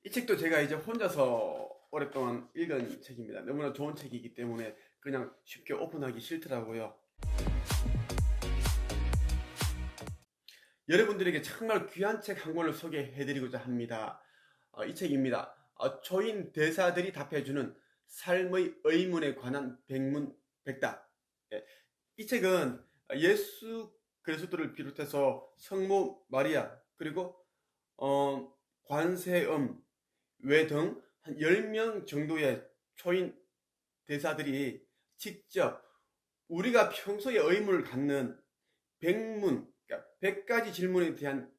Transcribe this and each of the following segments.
이 책도 제가 이제 혼자서 오랫동안 읽은 책입니다. 너무나 좋은 책이기 때문에 그냥 쉽게 오픈하기 싫더라고요. 여러분들에게 정말 귀한 책 한 권을 소개해드리고자 합니다. 이 책입니다. 초인 대사들이 답해주는 삶의 의문에 관한 백문백답. 예, 이 책은 예수 그리스도를 비롯해서 성모 마리아 그리고 관세음 외 등 한 10명 정도의 초인 대사들이 직접 우리가 평소에 의문을 갖는 그러니까 100가지 질문에 대한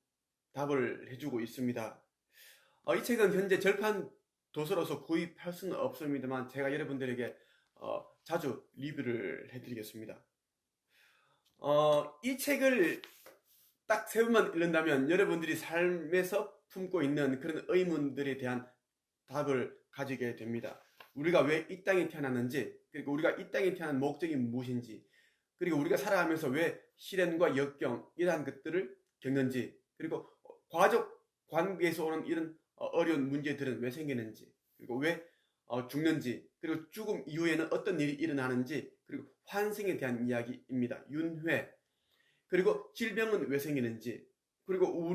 답을 해주고 있습니다. 이 책은 현재 절판 도서로서 구입할 수는 없습니다만 제가 여러분들에게 자주 리뷰를 해드리겠습니다. 이 책을 딱 세 번만 읽는다면 여러분들이 삶에서 품고 있는 그런 의문들에 대한 답을 가지게 됩니다. 우리가 왜 이 땅에 태어났는지, 그리고 우리가 이 땅에 태어난 목적이 무엇인지, 그리고 우리가 살아가면서 왜 시련과 역경 이러한 것들을 겪는지, 그리고 가족 관계에서 오는 이런 어려운 문제들은 왜 생기는지, 그리고 왜 죽는지, 그리고 죽음 이후에는 어떤 일이 일어나는지, 그리고 환생에 대한 이야기입니다. 윤회, 그리고 질병은 왜 생기는지, 그리고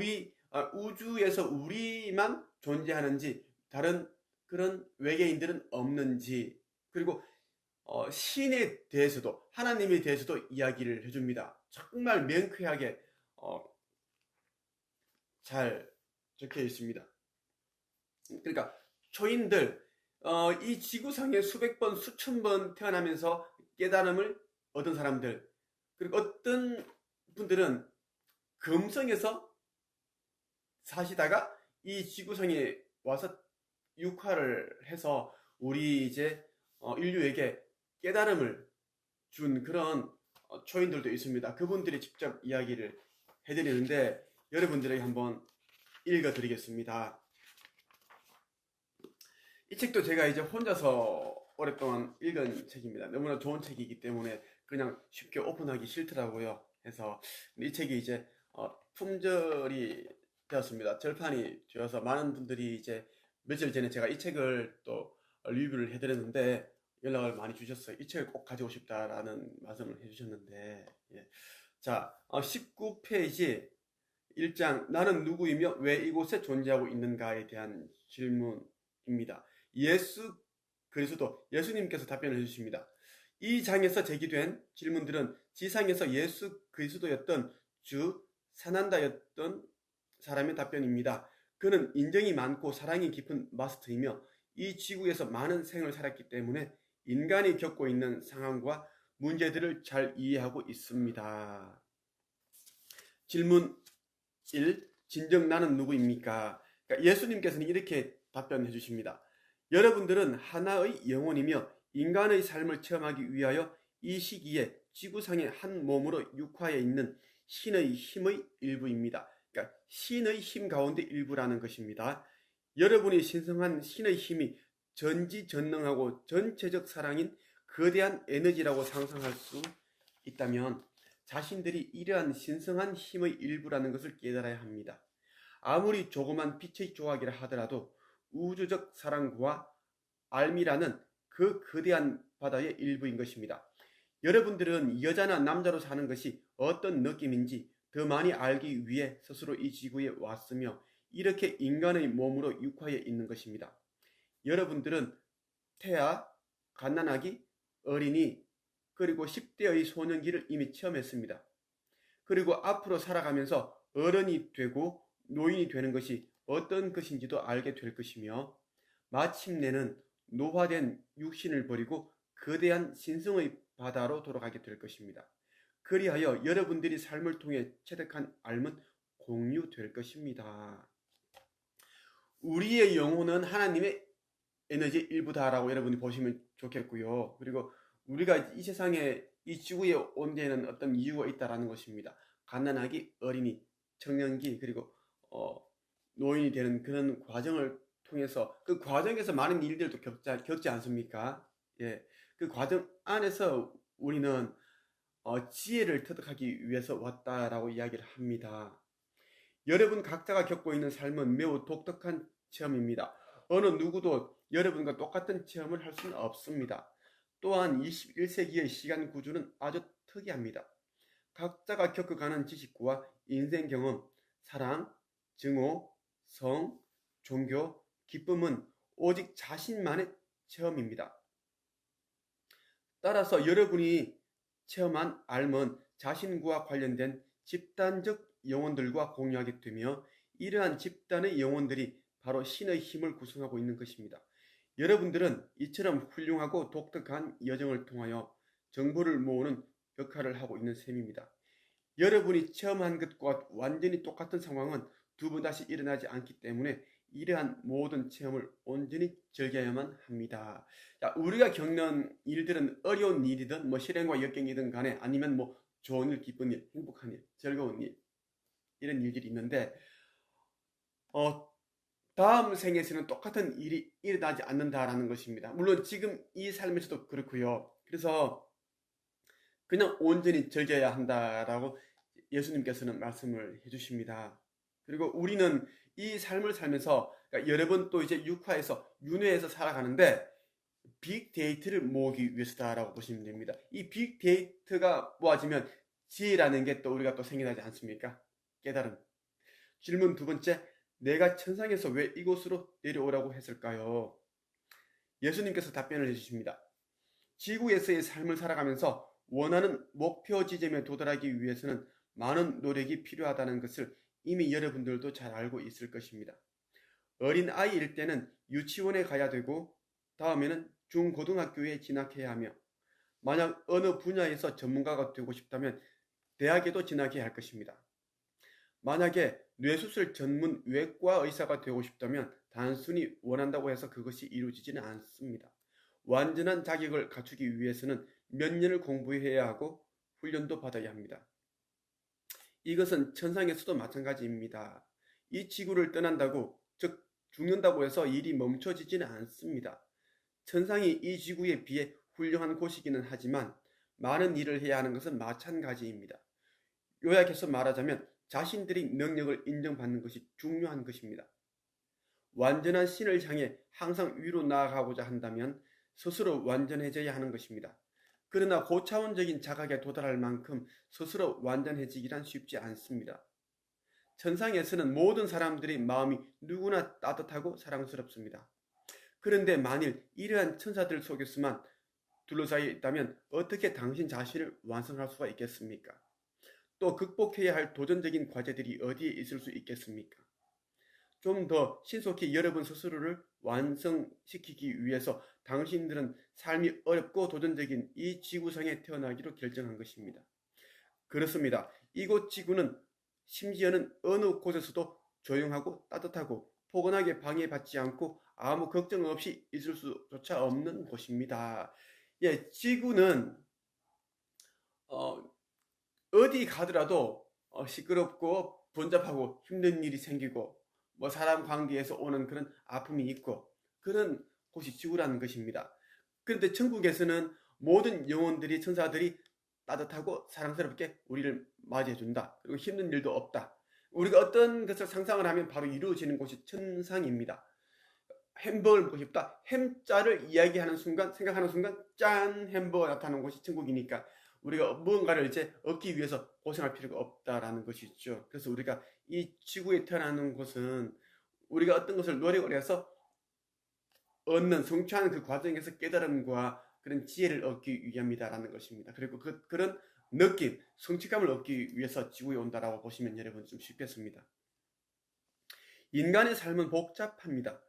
우주에서 우리만 존재하는지 다른 그런 외계인들은 없는지, 그리고 신에 대해서도 하나님에 대해서도 이야기를 해줍니다. 정말 명쾌하게 잘 적혀 있습니다. 그러니까 초인들 이 지구상에 수백 번 수천 번 태어나면서 깨달음을 얻은 사람들, 그리고 어떤 분들은 금성에서 사시다가 이 지구상에 와서 육화를 해서 우리 이제 인류에게 깨달음을 준 그런 초인들도 있습니다. 그분들이 직접 이야기를 해드리는데 여러분들에게 한번 읽어드리겠습니다. 이 책도 제가 이제 혼자서 오랫동안 읽은 책입니다. 너무나 좋은 책이기 때문에 그냥 쉽게 오픈하기 싫더라고요. 해서 이 책이 이제 품절이 되었습니다. 절판이 되어서 많은 분들이 이제 며칠 전에 제가 이 책을 또 리뷰를 해드렸는데 연락을 많이 주셨어요. 이 책을 꼭 가지고 싶다라는 말씀을 해주셨는데 자 19페이지 1장 나는 누구이며 왜 이곳에 존재하고 있는가에 대한 질문입니다. 예수 그리스도 예수님께서 답변을 해주십니다. 이 장에서 제기된 질문들은 지상에서 예수 그리스도였던 주 사난다였던 사람의 답변입니다. 그는 인정이 많고 사랑이 깊은 마스터이며 이 지구에서 많은 생을 살았기 때문에 인간이 겪고 있는 상황과 문제들을 잘 이해하고 있습니다. 질문 1. 진정 나는 누구입니까? 그러니까 예수님께서는 이렇게 답변해 주십니다. 여러분들은 하나의 영혼이며 인간의 삶을 체험하기 위하여 이 시기에 지구상의 한 몸으로 육화해 있는 신의 힘의 일부입니다. 그러니까 신의 힘 가운데 일부라는 것입니다. 여러분이 신성한 신의 힘이 전지전능하고 전체적 사랑인 거대한 에너지라고 상상할 수 있다면 자신들이 이러한 신성한 힘의 일부라는 것을 깨달아야 합니다. 아무리 조그만 빛의 조각이라 하더라도 우주적 사랑과 알미라는 그 거대한 바다의 일부인 것입니다. 여러분들은 여자나 남자로 사는 것이 어떤 느낌인지 더 많이 알기 위해 스스로 이 지구에 왔으며 이렇게 인간의 몸으로 육화해 있는 것입니다. 여러분들은 태아, 갓난아기, 어린이, 그리고 10대의 소년기를 이미 체험했습니다. 그리고 앞으로 살아가면서 어른이 되고 노인이 되는 것이 어떤 것인지도 알게 될 것이며 마침내는 노화된 육신을 버리고 거대한 신성의 바다로 돌아가게 될 것입니다. 그리하여 여러분들이 삶을 통해 체득한 알은 공유될 것입니다. 우리의 영혼은 하나님의 에너지의 일부다라고 여러분이 보시면 좋겠고요. 그리고 우리가 이 세상에 이 지구에 온 데에는 어떤 이유가 있다라는 것입니다. 갓난아기, 어린이, 청년기 그리고 노인이 되는 그런 과정을 통해서 그 과정에서 많은 일들도 겪지 않습니까? 예, 그 과정 안에서 우리는 지혜를 터득하기 위해서 왔다라고 이야기를 합니다. 여러분 각자가 겪고 있는 삶은 매우 독특한 체험입니다. 어느 누구도 여러분과 똑같은 체험을 할 수는 없습니다. 또한 21세기의 시간 구조는 아주 특이합니다. 각자가 겪어가는 지식과 인생 경험, 사랑, 증오, 성, 종교, 기쁨은 오직 자신만의 체험입니다. 따라서 여러분이 체험한 삶은 자신과 관련된 집단적 영혼들과 공유하게 되며 이러한 집단의 영혼들이 바로 신의 힘을 구성하고 있는 것입니다. 여러분들은 이처럼 훌륭하고 독특한 여정을 통하여 정보를 모으는 역할을 하고 있는 셈입니다. 여러분이 체험한 것과 완전히 똑같은 상황은 두 번 다시 일어나지 않기 때문에 이러한 모든 체험을 온전히 즐겨야만 합니다. 자, 우리가 겪는 일들은 어려운 일이든 뭐 실행과 역경이든 간에 아니면 뭐 좋은 일, 기쁜 일, 행복한 일, 즐거운 일 이런 일들이 있는데 다음 생에서는 똑같은 일이 일어나지 않는다라는 것입니다. 물론 지금 이 삶에서도 그렇고요. 그래서 그냥 온전히 즐겨야 한다라고 예수님께서는 말씀을 해주십니다. 그리고 우리는 이 삶을 살면서 그러니까 여러분 또 이제 육화에서 윤회에서 살아가는데 빅데이터를 모으기 위해서다라고 보시면 됩니다. 이 빅데이터가 모아지면 지혜라는 게 또 우리가 또 생겨나지 않습니까? 깨달음. 질문 두 번째, 내가 천상에서 왜 이곳으로 내려오라고 했을까요? 예수님께서 답변을 해주십니다. 지구에서의 삶을 살아가면서 원하는 목표 지점에 도달하기 위해서는 많은 노력이 필요하다는 것을 이미 여러분들도 잘 알고 있을 것입니다. 어린 아이일 때는 유치원에 가야 되고 다음에는 중고등학교에 진학해야 하며 만약 어느 분야에서 전문가가 되고 싶다면 대학에도 진학해야 할 것입니다. 만약에 뇌수술 전문 외과 의사가 되고 싶다면 단순히 원한다고 해서 그것이 이루어지지는 않습니다. 완전한 자격을 갖추기 위해서는 몇 년을 공부해야 하고 훈련도 받아야 합니다. 이것은 천상에서도 마찬가지입니다. 이 지구를 떠난다고, 즉 죽는다고 해서 일이 멈춰지지는 않습니다. 천상이 이 지구에 비해 훌륭한 곳이기는 하지만 많은 일을 해야 하는 것은 마찬가지입니다. 요약해서 말하자면 자신들이 능력을 인정받는 것이 중요한 것입니다. 완전한 신을 향해 항상 위로 나아가고자 한다면 스스로 완전해져야 하는 것입니다. 그러나 고차원적인 자각에 도달할 만큼 스스로 완전해지기란 쉽지 않습니다. 천상에서는 모든 사람들의 마음이 누구나 따뜻하고 사랑스럽습니다. 그런데 만일 이러한 천사들 속에서만 둘러싸여 있다면 어떻게 당신 자신을 완성할 수가 있겠습니까? 또 극복해야 할 도전적인 과제들이 어디에 있을 수 있겠습니까? 좀 더 신속히 여러분 스스로를 완성시키기 위해서 당신들은 삶이 어렵고 도전적인 이 지구상에 태어나기로 결정한 것입니다. 그렇습니다. 이곳 지구는 심지어는 어느 곳에서도 조용하고 따뜻하고 포근하게 방해받지 않고 아무 걱정 없이 있을 수조차 없는 곳입니다. 예, 지구는 어디 가더라도 시끄럽고 번잡하고 힘든 일이 생기고 뭐 사람 관계에서 오는 그런 아픔이 있고 그런 곳이 지구라는 것입니다. 그런데 천국에서는 모든 영혼들이 천사들이 따뜻하고 사랑스럽게 우리를 맞이해준다. 그리고 힘든 일도 없다. 우리가 어떤 것을 상상을 하면 바로 이루어지는 곳이 천상입니다. 햄버거를 먹고 싶다. 햄자를 이야기하는 순간, 생각하는 순간 짠 햄버거가 나타나는 곳이 천국이니까 우리가 무언가를 이제 얻기 위해서 고생할 필요가 없다라는 것이죠. 그래서 우리가 이 지구에 태어나는 곳은 우리가 어떤 것을 노력을 해서 얻는 성취하는 그 과정에서 깨달음과 그런 지혜를 얻기 위함이다라는 것입니다. 그리고 그런 느낌, 성취감을 얻기 위해서 지구에 온다라고 보시면 여러분 좀 쉽겠습니다. 인간의 삶은 복잡합니다.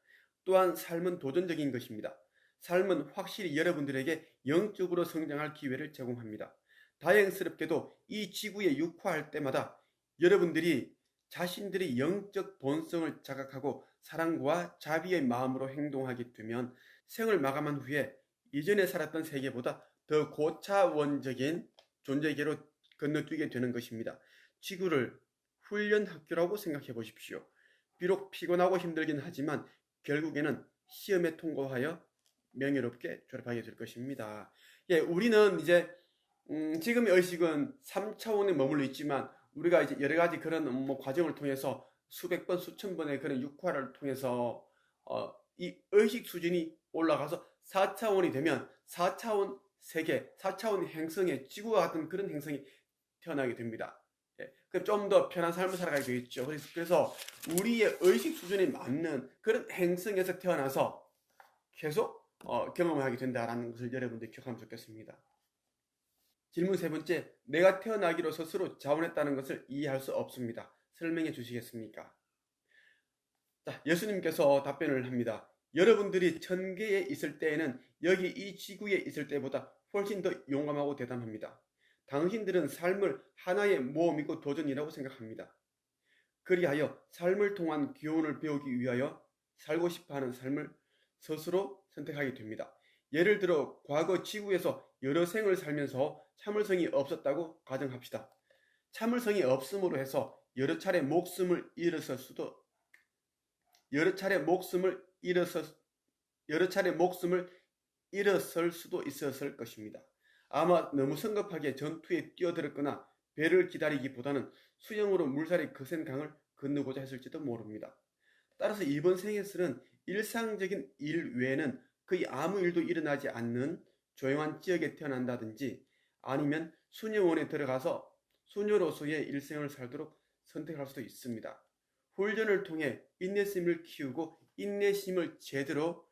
또한 삶은 도전적인 것입니다. 삶은 확실히 여러분들에게 영적으로 성장할 기회를 제공합니다. 다행스럽게도 이 지구에 육화할 때마다 여러분들이 자신들의 영적 본성을 자각하고 사랑과 자비의 마음으로 행동하게 되면 생을 마감한 후에 이전에 살았던 세계보다 더 고차원적인 존재계로 건너뛰게 되는 것입니다. 지구를 훈련 학교라고 생각해 보십시오. 비록 피곤하고 힘들긴 하지만 결국에는 시험에 통과하여 명예롭게 졸업하게 될 것입니다. 예, 우리는 이제 지금의 의식은 3차원에 머물러 있지만 우리가 이제 여러 가지 그런 과정을 통해서 수백 번, 수천 번의 그런 육화를 통해서 이 의식 수준이 올라가서 4차원이 되면 4차원 세계, 4차원 행성의 지구와 같은 그런 행성이 태어나게 됩니다. 예, 그럼 좀 더 편한 삶을 살아가게 되겠죠. 그래서 우리의 의식 수준에 맞는 그런 행성에서 태어나서 계속 경험을 하게 된다는 것을 여러분들이 기억하면 좋겠습니다. 질문 세 번째, 내가 태어나기로 스스로 자원했다는 것을 이해할 수 없습니다. 설명해 주시겠습니까? 자, 예수님께서 답변을 합니다. 여러분들이 천계에 있을 때에는 여기 이 지구에 있을 때보다 훨씬 더 용감하고 대담합니다. 당신들은 삶을 하나의 모험이고 도전이라고 생각합니다. 그리하여 삶을 통한 교훈을 배우기 위하여 살고 싶어하는 삶을 스스로 선택하게 됩니다. 예를 들어 과거 지구에서 여러 생을 살면서 참을성이 없었다고 가정합시다. 참을성이 없음으로 해서 여러 차례 목숨을 잃었을 수도 있었을 것입니다. 아마 너무 성급하게 전투에 뛰어들었거나 배를 기다리기보다는 수영으로 물살이 거센 강을 건너고자 했을지도 모릅니다. 따라서 이번 생에서는 일상적인 일 외에는 거의 아무 일도 일어나지 않는 조용한 지역에 태어난다든지 아니면 수녀원에 들어가서 수녀로서의 일생을 살도록 선택할 수도 있습니다. 훈련을 통해 인내심을 키우고 인내심을 제대로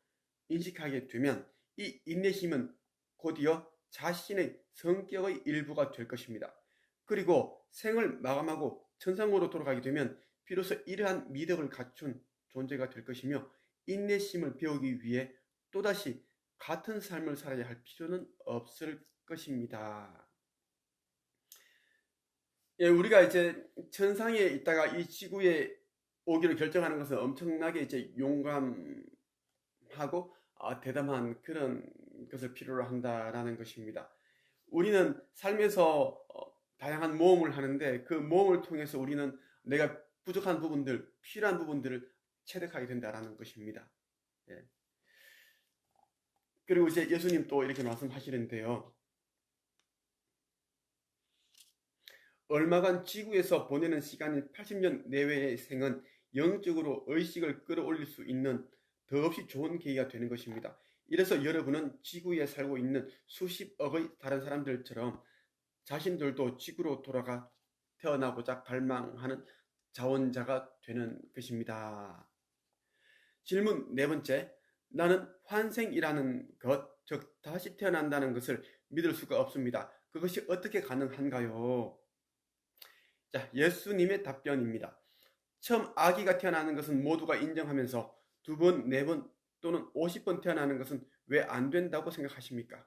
인식하게 되면 이 인내심은 곧이어 자신의 성격의 일부가 될 것입니다. 그리고 생을 마감하고 천상으로 돌아가게 되면 비로소 이러한 미덕을 갖춘 존재가 될 것이며 인내심을 배우기 위해 또다시 같은 삶을 살아야 할 필요는 없을 것입니다. 예, 우리가 이제 천상에 있다가 이 지구에 오기로 결정하는 것은 엄청나게 이제 용감하고 대담한 그런 것을 필요로 한다라는 것입니다. 우리는 삶에서 다양한 모험을 하는데 그 모험을 통해서 우리는 내가 부족한 부분들, 필요한 부분들을 체득하게 된다라는 것입니다. 예. 그리고 이제 예수님 또 이렇게 말씀하시는데요. 얼마간 지구에서 보내는 시간인 80년 내외의 생은 영적으로 의식을 끌어올릴 수 있는 더없이 좋은 계기가 되는 것입니다. 이래서 여러분은 지구에 살고 있는 수십억의 다른 사람들처럼 자신들도 지구로 돌아가 태어나고자 갈망하는 자원자가 되는 것입니다. 질문 네 번째, 나는 환생이라는 것, 즉 다시 태어난다는 것을 믿을 수가 없습니다. 그것이 어떻게 가능한가요? 자, 예수님의 답변입니다. 처음 아기가 태어나는 것은 모두가 인정하면서 2번, 4번 또는 50번 태어나는 것은 왜 안 된다고 생각하십니까?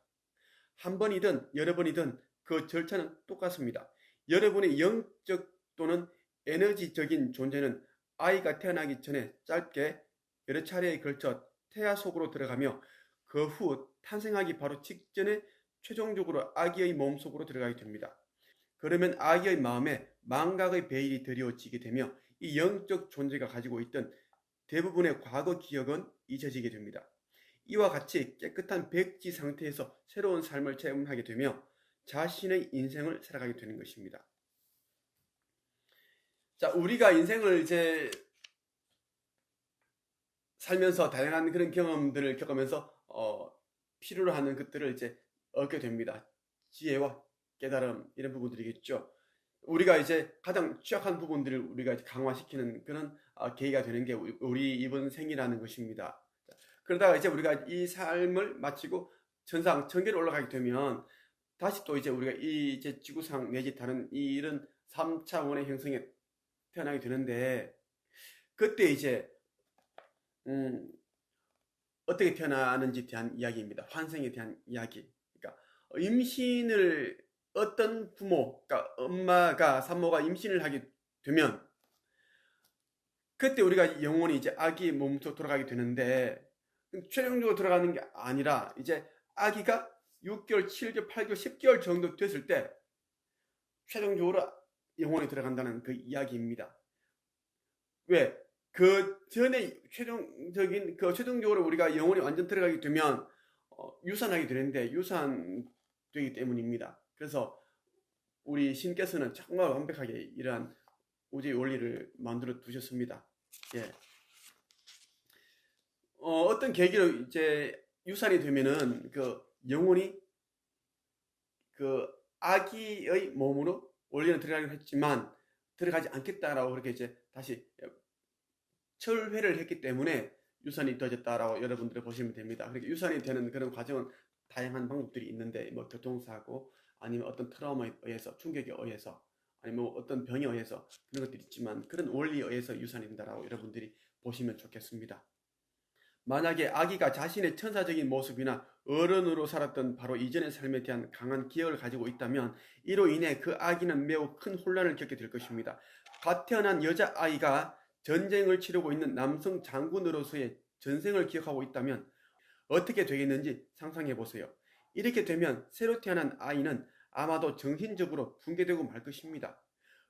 한 번이든 여러 번이든 그 절차는 똑같습니다. 여러분의 영적 또는 에너지적인 존재는 아이가 태어나기 전에 짧게 여러 차례에 걸쳐 태아 속으로 들어가며 그 후 탄생하기 바로 직전에 최종적으로 아기의 몸속으로 들어가게 됩니다. 그러면 아기의 마음에 망각의 베일이 드리워지게 되며 이 영적 존재가 가지고 있던 대부분의 과거 기억은 잊혀지게 됩니다. 이와 같이 깨끗한 백지 상태에서 새로운 삶을 체험하게 되며 자신의 인생을 살아가게 되는 것입니다. 자, 우리가 인생을 이제 살면서 다양한 그런 경험들을 겪으면서 필요로 하는 것들을 이제 얻게 됩니다. 지혜와 깨달음 이런 부분들이겠죠. 우리가 이제 가장 취약한 부분들을 우리가 이제 강화시키는 그런 계기가 되는 게 우리 이번 생이라는 것입니다. 그러다가 이제 우리가 이 삶을 마치고 천계로 올라가게 되면 다시 또 이제 우리가 이 이제 지구상 내지 다른 이런 3차원의 형성에 태어나게 되는데 그때 이제 어떻게 태어나는지에 대한 이야기입니다. 환생에 대한 이야기. 그러니까 임신을 어떤 부모, 그러니까 엄마가 산모가 임신을 하게 되면 그때 우리가 영혼이 이제 아기 몸으로 돌아가게 되는데 최종적으로 들어가는 게 아니라 이제 아기가 6개월, 7개월, 8개월, 10개월 정도 됐을 때 최종적으로 영혼이 들어간다는 그 이야기입니다. 왜? 그 전에 최종적으로 우리가 영혼이 완전 들어가게 되면 유산하게 되는데 유산되기 때문입니다. 그래서 우리 신께서는 정말 완벽하게 이러한 우주의 원리를 만들어 두셨습니다. 예. 어떤 계기로 이제 유산이 되면은 그 영혼이 그 아기의 몸으로 원래는 들어가긴 했지만 들어가지 않겠다라고 그렇게 이제 다시 철회를 했기 때문에 유산이 되어졌다라고 여러분들이 보시면 됩니다. 그러니까 유산이 되는 그런 과정은 다양한 방법들이 있는데 뭐 교통사고 아니면 어떤 트라우마에 의해서 충격에 의해서 아니면 뭐 어떤 병에 의해서 그런 것들이 있지만 그런 원리에 의해서 유산이 된다라고 여러분들이 보시면 좋겠습니다. 만약에 아기가 자신의 천사적인 모습이나 어른으로 살았던 바로 이전의 삶에 대한 강한 기억을 가지고 있다면 이로 인해 그 아기는 매우 큰 혼란을 겪게 될 것입니다. 갓 태어난 여자아이가 전쟁을 치르고 있는 남성 장군으로서의 전생을 기억하고 있다면 어떻게 되겠는지 상상해 보세요. 이렇게 되면 새로 태어난 아이는 아마도 정신적으로 붕괴되고 말 것입니다.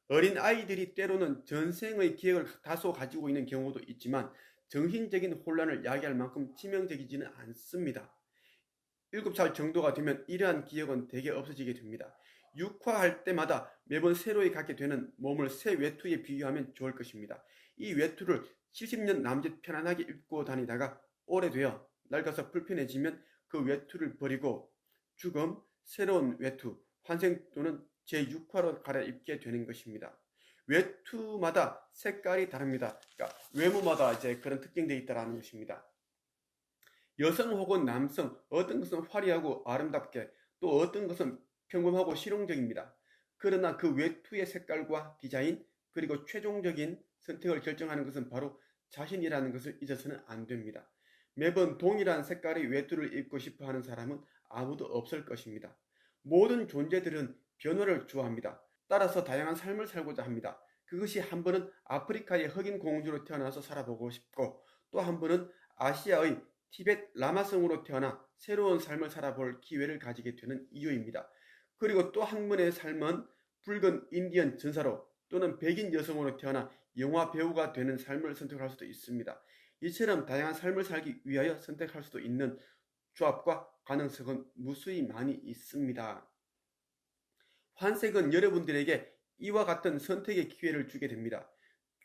어린 아이들이 때로는 전생의 기억을 다소 가지고 있는 경우도 있지만 정신적인 혼란을 야기할 만큼 치명적이지는 않습니다. 7살 정도가 되면 이러한 기억은 대개 없어지게 됩니다. 육화할 때마다 매번 새로이 갖게 되는 몸을 새 외투에 비유하면 좋을 것입니다. 이 외투를 70년 남짓 편안하게 입고 다니다가 오래되어 낡아서 불편해지면 그 외투를 버리고 죽음, 새로운 외투, 환생 또는 제6화로 갈아입게 되는 것입니다. 외투마다 색깔이 다릅니다. 그러니까 외모마다 이제 그런 특징들이 있다는 것입니다. 여성 혹은 남성, 어떤 것은 화려하고 아름답게, 또 어떤 것은 평범하고 실용적입니다. 그러나 그 외투의 색깔과 디자인, 그리고 최종적인 선택을 결정하는 것은 바로 자신이라는 것을 잊어서는 안 됩니다. 매번 동일한 색깔의 외투를 입고 싶어 하는 사람은 아무도 없을 것입니다. 모든 존재들은 변화를 좋아합니다. 따라서 다양한 삶을 살고자 합니다. 그것이 한 번은 아프리카의 흑인 공주로 태어나서 살아보고 싶고 또 한 번은 아시아의 티벳 라마성으로 태어나 새로운 삶을 살아볼 기회를 가지게 되는 이유입니다. 그리고 또 한 번의 삶은 붉은 인디언 전사로 또는 백인 여성으로 태어나 영화 배우가 되는 삶을 선택할 수도 있습니다. 이처럼 다양한 삶을 살기 위하여 선택할 수도 있는 조합과 가능성은 무수히 많이 있습니다. 환생은 여러분들에게 이와 같은 선택의 기회를 주게 됩니다.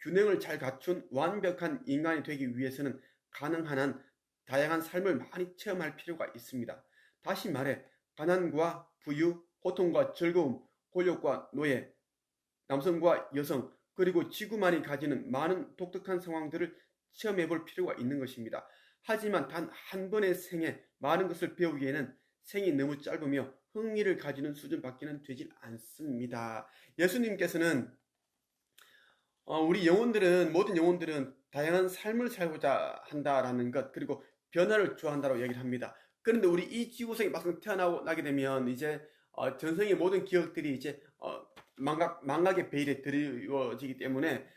균형을 잘 갖춘 완벽한 인간이 되기 위해서는 가능한 한 다양한 삶을 많이 체험할 필요가 있습니다. 다시 말해 가난과 부유, 고통과 즐거움, 권력과 노예, 남성과 여성, 그리고 지구만이 가지는 많은 독특한 상황들을 체험해 볼 필요가 있는 것입니다. 하지만 단 한 번의 생에 많은 것을 배우기에는 생이 너무 짧으며 흥미를 가지는 수준밖에는 되질 않습니다. 예수님께서는 우리 영혼들은 모든 영혼들은 다양한 삶을 살고자 한다라는 것 그리고 변화를 좋아한다고 얘기를 합니다. 그런데 우리 이 지구상에 막상 태어나게 되면 이제 전생의 모든 기억들이 이제 망각의 베일에 드리워지기 때문에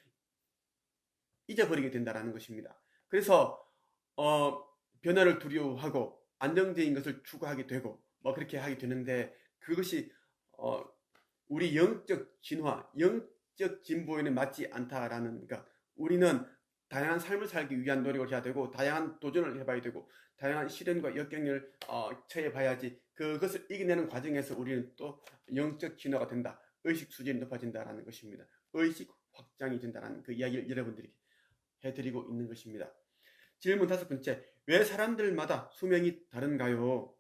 잊어버리게 된다라는 것입니다. 그래서 변화를 두려워하고 안정적인 것을 추구하게 되고 뭐 그렇게 하게 되는데 그것이 우리 영적 진화, 영적 진보에는 맞지 않다라는 것. 우리는 다양한 삶을 살기 위한 노력을 해야 되고 다양한 도전을 해봐야 되고 다양한 시련과 역경을 처해봐야지 그것을 이겨내는 과정에서 우리는 또 영적 진화가 된다. 의식 수준이 높아진다라는 것입니다. 의식 확장이 된다는 그 이야기를 여러분들에게 해드리고 있는 것입니다. 질문 5번째, 왜 사람들마다 수명이 다른가요?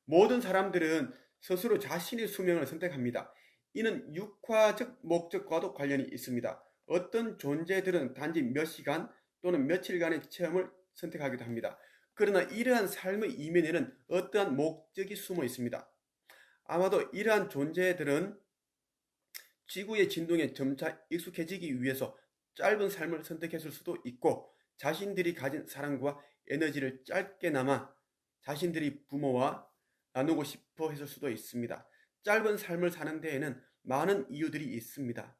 모든 사람들은 스스로 자신의 수명을 선택합니다. 이는 육화적 목적과도 관련이 있습니다. 어떤 존재들은 단지 몇 시간 또는 며칠간의 체험을 선택하기도 합니다. 그러나 이러한 삶의 이면에는 어떠한 목적이 숨어 있습니다. 아마도 이러한 존재들은 지구의 진동에 점차 익숙해지기 위해서 짧은 삶을 선택했을 수도 있고 자신들이 가진 사랑과 에너지를 짧게나마 자신들이 부모와 나누고 싶어 했을 수도 있습니다. 짧은 삶을 사는 데에는 많은 이유들이 있습니다.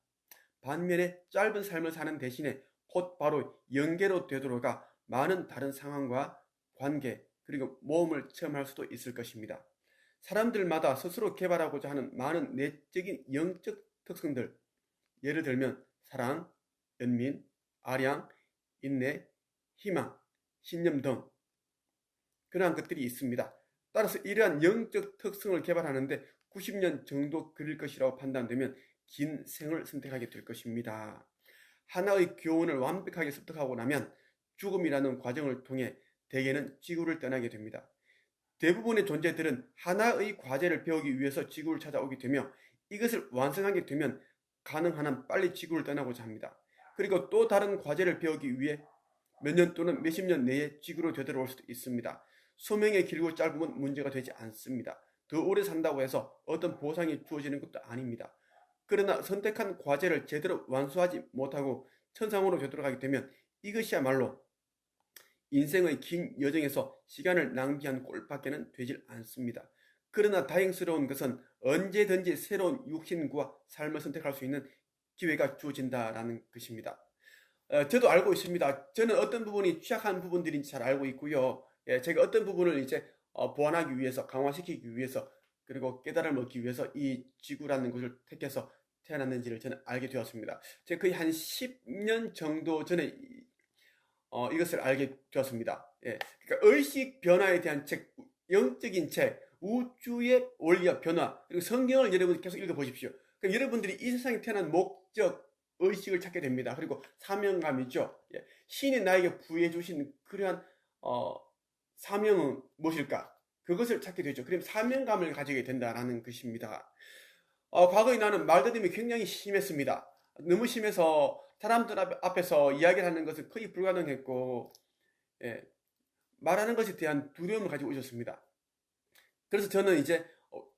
반면에 짧은 삶을 사는 대신에 곧 바로 영계로 되돌아가 많은 다른 상황과 관계 그리고 모험을 체험할 수도 있을 것입니다. 사람들마다 스스로 개발하고자 하는 많은 내적인 영적 특성들, 예를 들면 사랑, 연민, 아량, 인내, 희망, 신념 등 그러한 것들이 있습니다. 따라서 이러한 영적 특성을 개발하는데 90년 정도 걸릴 것이라고 판단되면 긴 생을 선택하게 될 것입니다. 하나의 교훈을 완벽하게 습득하고 나면 죽음이라는 과정을 통해 대개는 지구를 떠나게 됩니다. 대부분의 존재들은 하나의 과제를 배우기 위해서 지구를 찾아오게 되며 이것을 완성하게 되면 가능한 한 빨리 지구를 떠나고자 합니다. 그리고 또 다른 과제를 배우기 위해 몇 년 또는 몇십 년 내에 지구로 되돌아올 수도 있습니다. 수명의 길고 짧음은 문제가 되지 않습니다. 더 오래 산다고 해서 어떤 보상이 주어지는 것도 아닙니다. 그러나 선택한 과제를 제대로 완수하지 못하고 천상으로 되돌아가게 되면 이것이야말로 인생의 긴 여정에서 시간을 낭비한 꼴밖에는 되질 않습니다. 그러나 다행스러운 것은 언제든지 새로운 육신과 삶을 선택할 수 있는 기회가 주어진다라는 것입니다. 저도 알고 있습니다. 저는 어떤 부분이 취약한 부분들인지 잘 알고 있고요. 제가 어떤 부분을 이제 보완하기 위해서, 강화시키기 위해서, 그리고 깨달음을 얻기 위해서 이 지구라는 것을 택해서 태어났는지를 저는 알게 되었습니다. 제가 거의 한 10년 정도 전에 이것을 알게 되었습니다. 그러니까 의식 변화에 대한 책, 영적인 책, 우주의 원리와 변화, 그리고 성경을 여러분 계속 읽어보십시오. 그럼 여러분들이 이 세상에 태어난 목적, 의식을 찾게 됩니다. 그리고 사명감이죠. 신이 나에게 부여해 주신 그러한 사명은 무엇일까? 그것을 찾게 되죠. 그럼 사명감을 가지게 된다는 것입니다. 과거에 나는 말다툼이 굉장히 심했습니다. 너무 심해서 사람들 앞에서 이야기를 하는 것은 거의 불가능했고, 말하는 것에 대한 두려움을 가지고 있었습니다. 그래서 저는 이제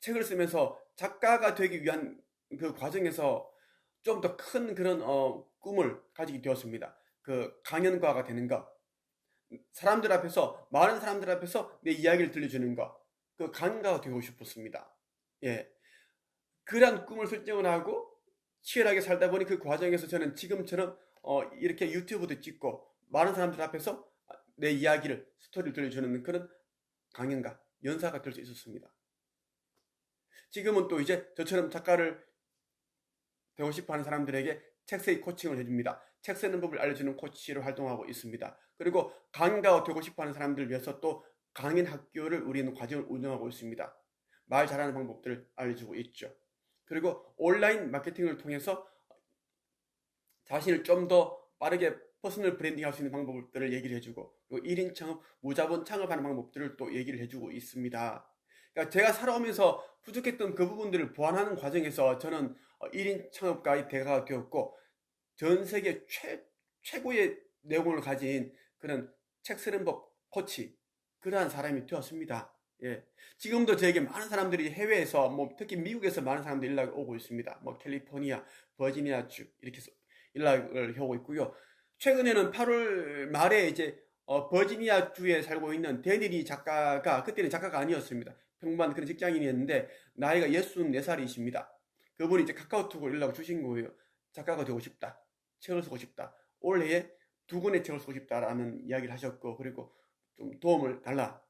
책을 쓰면서 작가가 되기 위한 그 과정에서 좀 더 큰 그런 꿈을 가지게 되었습니다. 그 강연가가 되는 것, 사람들 앞에서, 많은 사람들 앞에서 내 이야기를 들려주는 것, 그 강연가가 되고 싶었습니다. 그러한 꿈을 설정을 하고 치열하게 살다 보니 그 과정에서 저는 지금처럼 이렇게 유튜브도 찍고 많은 사람들 앞에서 내 이야기를, 스토리를 들려주는 그런 강연가, 연사가 될 수 있었습니다. 지금은 또 이제 저처럼 작가를 되고 싶어하는 사람들에게 책쓰기 코칭을 해줍니다. 책 쓰는 법을 알려주는 코치로 활동하고 있습니다. 그리고 강연가가 되고 싶어하는 사람들을 위해서 또 강연 학교를 우리는 과정을 운영하고 있습니다. 말 잘하는 방법들을 알려주고 있죠. 그리고 온라인 마케팅을 통해서 자신을 좀 더 빠르게 퍼스널 브랜딩 할 수 있는 방법들을 얘기를 해주고, 그리고 1인 창업, 무자본 창업하는 방법들을 또 얘기를 해주고 있습니다. 그러니까 제가 살아오면서 부족했던 그 부분들을 보완하는 과정에서 저는 1인 창업가의 대가가 되었고, 전 세계 최고의 내공을 가진 그런 책 쓰는 법 코치, 그러한 사람이 되었습니다. 지금도 저에게 많은 사람들이 해외에서, 특히 미국에서 많은 사람들이 연락이 오고 있습니다. 캘리포니아, 버지니아주 이렇게 연락을 하고 있고요. 최근에는 8월 말에 이제 버지니아 주에 살고 있는 데니리 작가가, 그때는 작가가 아니었습니다. 평범한 그런 직장인이었는데 나이가 64살이십니다. 그분이 이제 카카오톡으로 연락을 주신 거예요. 작가가 되고 싶다. 책을 쓰고 싶다. 올해에 2권의 책을 쓰고 싶다라는 이야기를 하셨고, 그리고 좀 도움을 달라.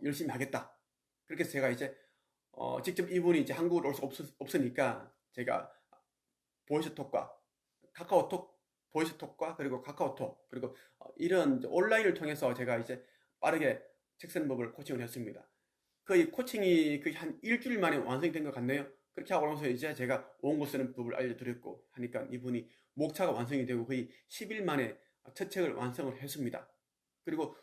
열심히 하겠다. 그렇게 해서 제가 이제 직접 이분이 이제 한국으로 올 수 없으니까 제가 보이스톡과 카카오톡, 보이스톡과 그리고 카카오톡, 그리고 이런 온라인을 통해서 제가 이제 빠르게 책 쓰는 법을 코칭을 했습니다. 거의 코칭이 거의 한 일주일 만에 완성이 된 것 같네요. 그렇게 하고 나서 이제 제가 원고 쓰는 법을 알려드렸고 하니까 이분이 목차가 완성이 되고 거의 10일 만에 첫 책을 완성을 했습니다. 그리고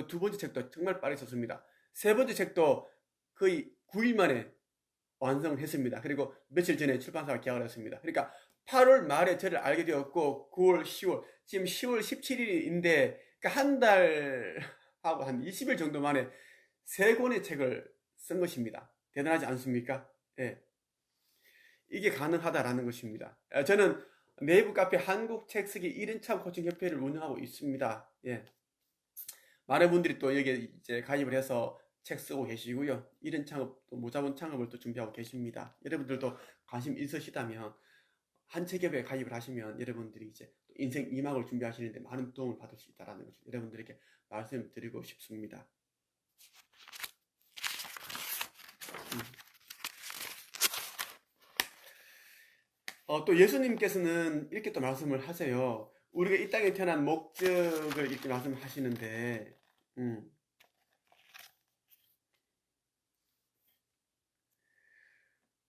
두 번째 책도 정말 빠르게 썼습니다. 세 번째 책도 거의 9일 만에 완성을 했습니다. 그리고 며칠 전에 출판사와 계약을 했습니다. 그러니까 8월 말에 저를 알게 되었고 9월, 10월, 지금 10월 17일인데 그러니까 한 달하고 한 20일 정도 만에 3권의 책을 쓴 것입니다. 대단하지 않습니까? 이게 가능하다라는 것입니다. 저는 네이버 카페 한국 책 쓰기 1인 창업 코칭 협회를 운영하고 있습니다. 많은 분들이 또 여기에 이제 가입을 해서 책 쓰고 계시고요. 1인 창업, 또 무자본 창업을 또 준비하고 계십니다. 여러분들도 관심 있으시다면 한 책협회에 가입을 하시면 여러분들이 이제 인생 2막을 준비하시는데 많은 도움을 받을 수 있다는 것을 여러분들에게 말씀드리고 싶습니다. 또 예수님께서는 이렇게 또 말씀을 하세요. 우리가 이 땅에 태어난 목적을 이렇게 말씀하시는데,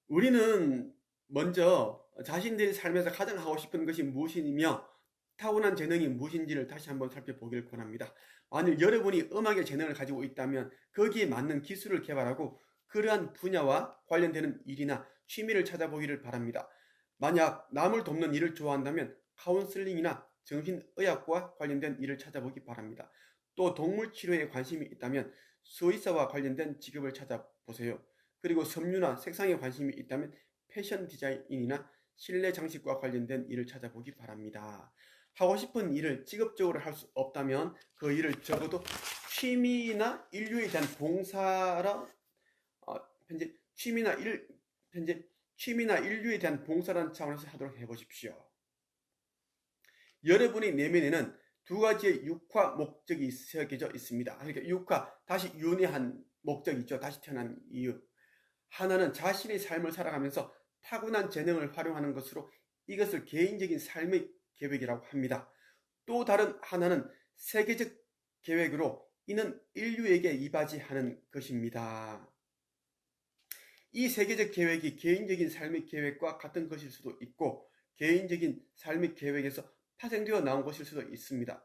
우리는 먼저 자신들이 살면서 가장 하고 싶은 것이 무엇이며 타고난 재능이 무엇인지를 다시 한번 살펴보기를 권합니다. 만일 여러분이 음악의 재능을 가지고 있다면 거기에 맞는 기술을 개발하고 그러한 분야와 관련되는 일이나 취미를 찾아보기를 바랍니다. 만약 남을 돕는 일을 좋아한다면 카운슬링이나 정신의학과 관련된 일을 찾아보기 바랍니다. 또 동물 치료에 관심이 있다면 수의사와 관련된 직업을 찾아보세요. 그리고 섬유나 색상에 관심이 있다면 패션 디자인이나 실내 장식과 관련된 일을 찾아보기 바랍니다. 하고 싶은 일을 직업적으로 할 수 없다면 그 일을 적어도 취미나 인류에 대한 봉사라 현재 취미나 인류에 대한 봉사라는 차원에서 하도록 해보십시오. 여러분의 내면에는 두 가지의 육화 목적이 새겨져 있습니다. 그러니까 육화, 다시 윤회한 목적이 있죠. 다시 태어난 이유. 하나는 자신의 삶을 살아가면서 타고난 재능을 활용하는 것으로 이것을 개인적인 삶의 계획이라고 합니다. 또 다른 하나는 세계적 계획으로 이는 인류에게 이바지하는 것입니다. 이 세계적 계획이 개인적인 삶의 계획과 같은 것일 수도 있고 개인적인 삶의 계획에서 파생되어 나온 것일 수도 있습니다.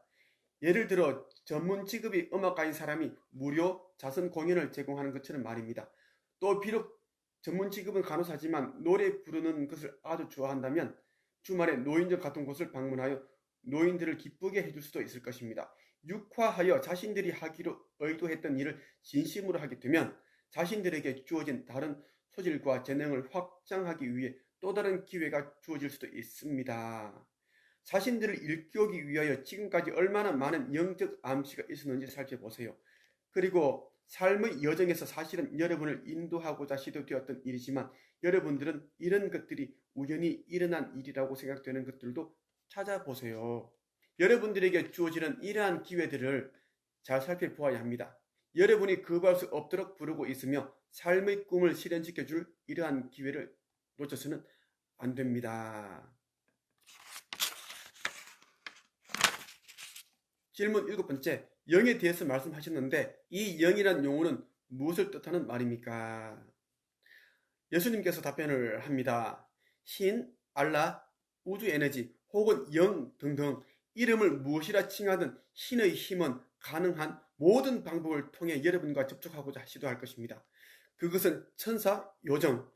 예를 들어 전문 직업이 음악가인 사람이 무료 자선 공연을 제공하는 것처럼 말입니다. 또 비록 전문 직업은 간호사지만 노래 부르는 것을 아주 좋아한다면 주말에 노인정 같은 곳을 방문하여 노인들을 기쁘게 해줄 수도 있을 것입니다. 육화하여 자신들이 하기로 의도했던 일을 진심으로 하게 되면 자신들에게 주어진 다른 소질과 재능을 확장하기 위해 또 다른 기회가 주어질 수도 있습니다. 자신들을 일깨우기 위하여 지금까지 얼마나 많은 영적 암시가 있었는지 살펴보세요. 그리고 삶의 여정에서 사실은 여러분을 인도하고자 시도되었던 일이지만 여러분들은 이런 것들이 우연히 일어난 일이라고 생각되는 것들도 찾아보세요. 여러분들에게 주어지는 이러한 기회들을 잘 살펴보아야 합니다. 여러분이 거부할 수 없도록 부르고 있으며 삶의 꿈을 실현시켜줄 이러한 기회를 놓쳐서는 안 됩니다. 질문 7번째, 영에 대해서 말씀하셨는데 이 영이란 용어는 무엇을 뜻하는 말입니까? 예수님께서 답변을 합니다. 신, 알라, 우주에너지 혹은 영 등등 이름을 무엇이라 칭하든 신의 힘은 가능한 모든 방법을 통해 여러분과 접촉하고자 시도할 것입니다. 그것은 천사, 요정,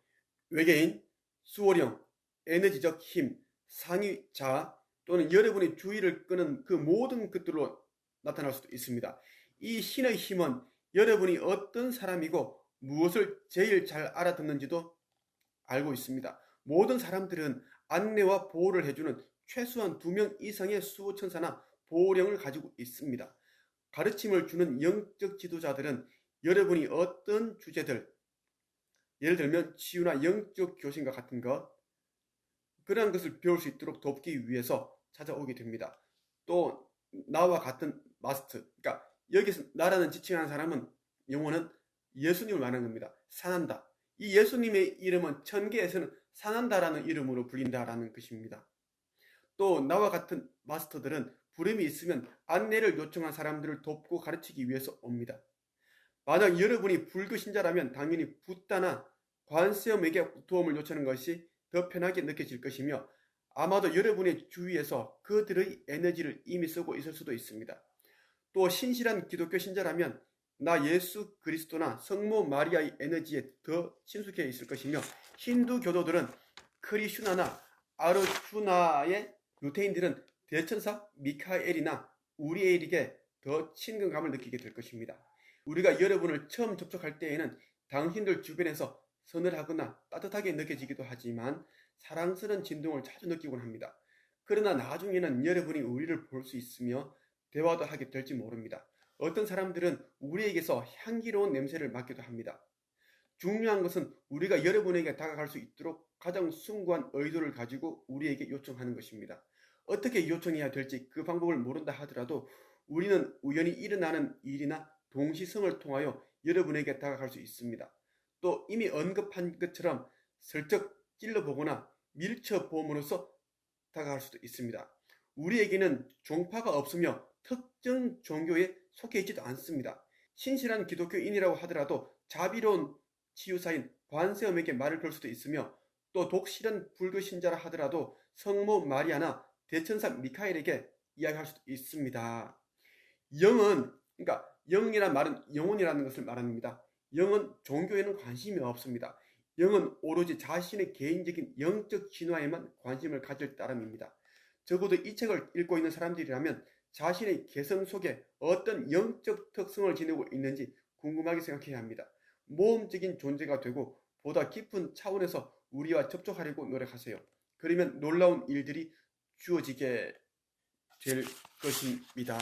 외계인, 수호령, 에너지적 힘, 상위자 또는 여러분의 주의를 끄는 그 모든 것들로 나타날 수도 있습니다. 이 신의 힘은 여러분이 어떤 사람이고 무엇을 제일 잘 알아듣는지도 알고 있습니다. 모든 사람들은 안내와 보호를 해주는 최소한 2명 이상의 수호천사나 보호령을 가지고 있습니다. 가르침을 주는 영적 지도자들은 여러분이 어떤 주제들, 예를 들면 치유나 영적 교신과 같은 것, 그러한 것을 배울 수 있도록 돕기 위해서 찾아오게 됩니다. 또 나와 같은 마스터, 그러니까 여기서 나라는 지칭하는 사람은 영어는 예수님을 말하는 겁니다. 산한다. 이 예수님의 이름은 천계에서는 산한다라는 이름으로 불린다라는 것입니다. 또 나와 같은 마스터들은 부름이 있으면 안내를 요청한 사람들을 돕고 가르치기 위해서 옵니다. 만약 여러분이 불교 신자라면 당연히 붓다나 관세음에게 도움을 요청하는 것이 더 편하게 느껴질 것이며 아마도 여러분의 주위에서 그들의 에너지를 이미 쓰고 있을 수도 있습니다. 또 신실한 기독교 신자라면 나 예수 그리스도나 성모 마리아의 에너지에 더 친숙해 있을 것이며 힌두 교도들은 크리슈나나 아르주나의 유태인들은 대천사 미카엘이나 우리엘에게 더 친근감을 느끼게 될 것입니다. 우리가 여러분을 처음 접촉할 때에는 당신들 주변에서 서늘하거나 따뜻하게 느껴지기도 하지만 사랑스러운 진동을 자주 느끼곤 합니다. 그러나 나중에는 여러분이 우리를 볼 수 있으며 대화도 하게 될지 모릅니다. 어떤 사람들은 우리에게서 향기로운 냄새를 맡기도 합니다. 중요한 것은 우리가 여러분에게 다가갈 수 있도록 가장 숭고한 의도를 가지고 우리에게 요청하는 것입니다. 어떻게 요청해야 될지 그 방법을 모른다 하더라도 우리는 우연히 일어나는 일이나 동시성을 통하여 여러분에게 다가갈 수 있습니다. 또 이미 언급한 것처럼 슬쩍 찔러보거나 밀쳐봄으로써 다가갈 수도 있습니다. 우리에게는 종파가 없으며 특정 종교에 속해 있지도 않습니다. 신실한 기독교인이라고 하더라도 자비로운 치유사인 관세음에게 말을 걸 수도 있으며 또 독실한 불교 신자라 하더라도 성모 마리아나 대천사 미카엘에게 이야기할 수도 있습니다. 영은, 그러니까 영이란 말은 영혼이라는 것을 말합니다. 영은 종교에는 관심이 없습니다. 영은 오로지 자신의 개인적인 영적 진화에만 관심을 가질 따름입니다. 적어도 이 책을 읽고 있는 사람들이라면 자신의 개성 속에 어떤 영적 특성을 지니고 있는지 궁금하게 생각해야 합니다. 모험적인 존재가 되고 보다 깊은 차원에서 우리와 접촉하려고 노력하세요. 그러면 놀라운 일들이 주어지게 될 것입니다.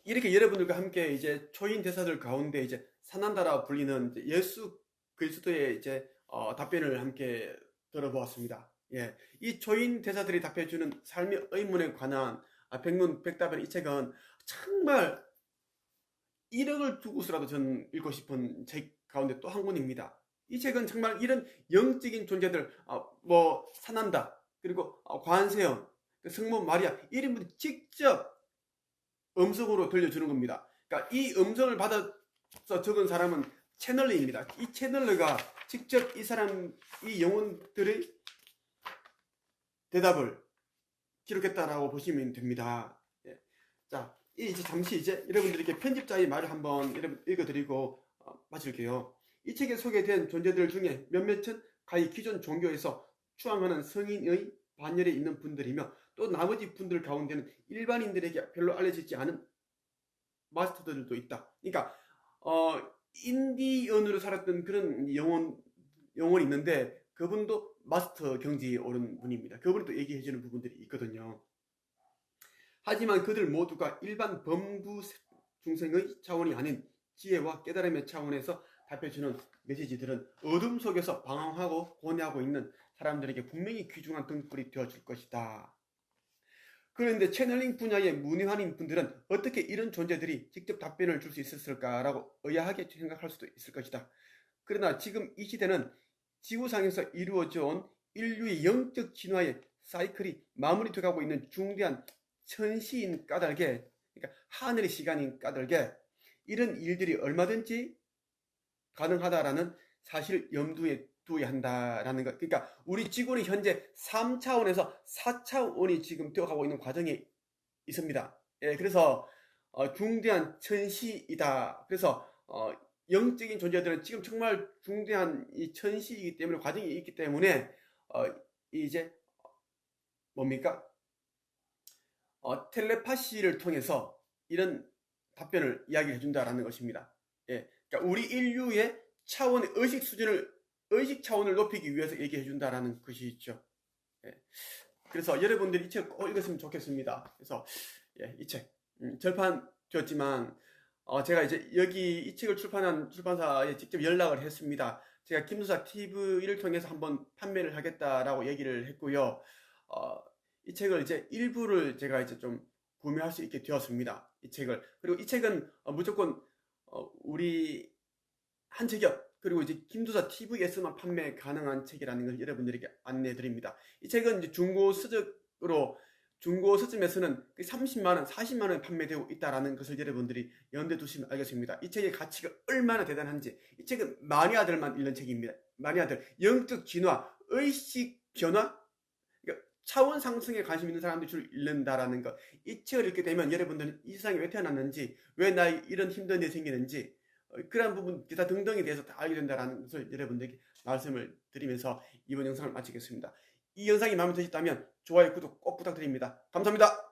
이렇게 여러분들과 함께 이제 초인 대사들 가운데 이제 산난다라 불리는 예수 그리스도의 이제 답변을 함께 들어보았습니다. 예, 이 초인 대사들이 답해주는 삶의 의문에 관한 백문백답의 이 책은 정말 1억을 두고서라도 전 읽고 싶은 책 가운데 또 한 권입니다. 이 책은 정말 이런 영적인 존재들, 뭐 산난다, 그리고 관세음, 성모 마리아 이런 분이 직접 음성으로 들려주는 겁니다. 그러니까 이 음성을 받아서 적은 사람은 채널러입니다. 이 채널러가 직접 이 영혼들의 대답을 기록했다라고 보시면 됩니다. 예. 자, 이제 잠시 여러분들에게 편집자의 말을 한번 읽어드리고 마칠게요. 이 책에 소개된 존재들 중에 몇몇은 가히 기존 종교에서 추앙하는 성인의 반열에 있는 분들이며 또 나머지 분들 가운데는 일반인들에게 별로 알려지지 않은 마스터들도 있다. 그러니까 인디언으로 살았던 그런 영혼이 있는데 그분도 마스터 경지에 오른 분입니다. 그분이 또 얘기해주는 부분들이 있거든요. 하지만 그들 모두가 일반 범부 중생의 차원이 아닌 지혜와 깨달음의 차원에서 답해주는 메시지들은 어둠 속에서 방황하고 고뇌하고 있는 사람들에게 분명히 귀중한 등불이 되어줄 것이다. 그런데 채널링 분야의 문외한인 분들은 어떻게 이런 존재들이 직접 답변을 줄 수 있었을까라고 의아하게 생각할 수도 있을 것이다. 그러나 지금 이 시대는 지구상에서 이루어져 온 인류의 영적 진화의 사이클이 마무리돼가고 있는 중대한 천시인 까닭에, 그러니까 하늘의 시간인 까닭에 이런 일들이 얼마든지 가능하다라는 사실을 염두에 두어야 한다라는 것. 그러니까 우리 지구는 현재 3차원에서 4차원이 지금 되어가고 있는 과정에 있습니다. 예, 그래서 중대한 천시이다. 그래서 영적인 존재들은 지금 정말 중대한 이 천시이기 때문에 과정이 있기 때문에 이제 뭡니까? 텔레파시를 통해서 이런 답변을 이야기해 준다라는 것입니다. 예, 그러니까 우리 인류의 차원의 의식 차원을 높이기 위해서 얘기해 준다라는 것이죠. 예, 그래서 여러분들이 이 책 꼭 읽었으면 좋겠습니다. 그래서 예, 이 책 절판 되었지만 제가 이제 여기 이 책을 출판한 출판사에 직접 연락을 했습니다. 제가 김도사 TV를 통해서 한번 판매를 하겠다라고 얘기를 했고요. 이 책을 이제 일부를 제가 이제 좀 구매할 수 있게 되었습니다. 이 책을. 그리고 이 책은 무조건 우리 한책엽 그리고 이제 김도사 TV에서만 판매 가능한 책이라는 걸 여러분들에게 안내해 드립니다. 이 책은 이제 중고 서점에서는 30만원, 40만원에 판매되고 있다는 것을 여러분들이 염두에 두시면 알겠습니다. 이 책의 가치가 얼마나 대단한지. 이 책은 마니아들만 읽는 책입니다. 마니아들, 영적 진화, 의식 변화, 그러니까 차원 상승에 관심 있는 사람들이 주로 읽는다라는 것. 이 책을 읽게 되면 여러분들은 이 세상에 왜 태어났는지, 왜 나 이런 힘든 일이 생기는지, 그런 부분 기타 등등에 대해서 다 알게 된다는 것을 여러분들에게 말씀을 드리면서 이번 영상을 마치겠습니다. 이 영상이 마음에 드셨다면 좋아요, 구독 꼭 부탁드립니다. 감사합니다.